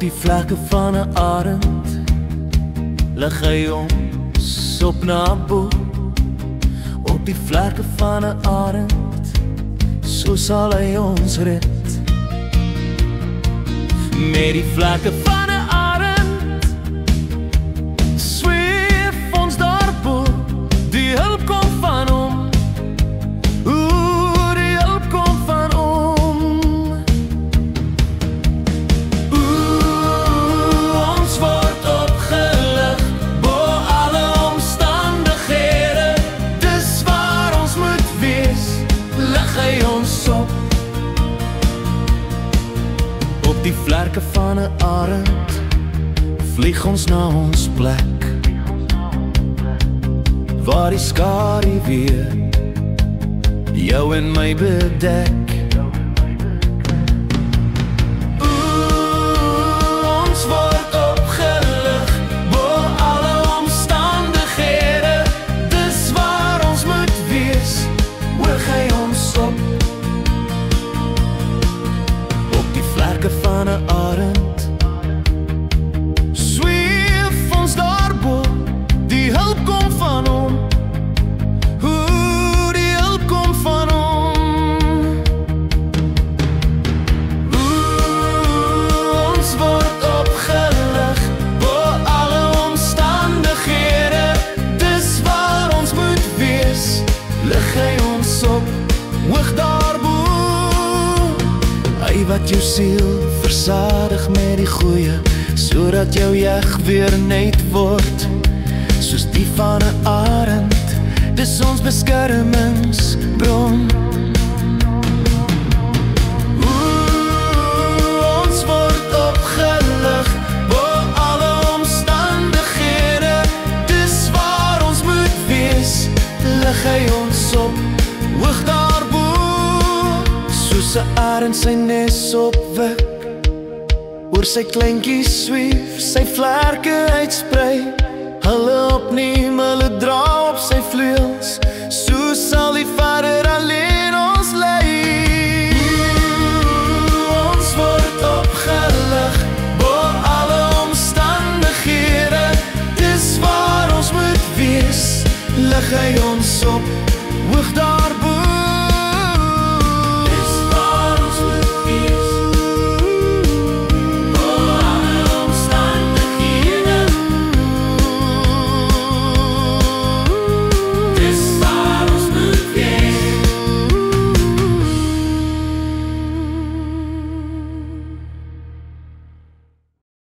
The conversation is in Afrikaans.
die vlekke van 'n arend lig hy ons op na bo. Op die vlekke van 'n arend, so sal hy ons red. Met die vlekke van 'n arend sweef ons daarbo. Die hulp kom van hom. Die hulp kom van hom. Ons word opgelig bo alle omstandighede. Dis waar ons moet wees, lig hy ons op. Op die vlerke van 'n arend vlieg ons na ons plek, waar die skadu weer jou en my bedek. Ons word opgelig bo alle omstandighede. Dis waar ons moet wees, hoog hy ons op. Op die vlerke van 'n arend sweef ons daarbo. Die hulp kom van hom. Die hulp kom van hom. Ons word opgelig bo alle omstandighede. Dis waar ons moet wees, lig hy ons op, hoog daarbo. Hy wat jou siel versadig met die goeie, sodat jou jeg weer net word, soos die van 'n arend. Dis ons beskermingsbron. Ons word opgelig bo alle omstandighede. Dis waar ons moet wees, lig hy ons op, hoog daarbo. Soos 'n arend sy nes opwek, oor sy kleintjies sweef, sy vlerke uitsprei. Hulle opneem, hulle dra op sy vleuels, so sal die Vader alleen ons lei. Ons word opgelig bo alle omstandighede. Dis waar ons moet wees, lig hy ons op, hoog daar.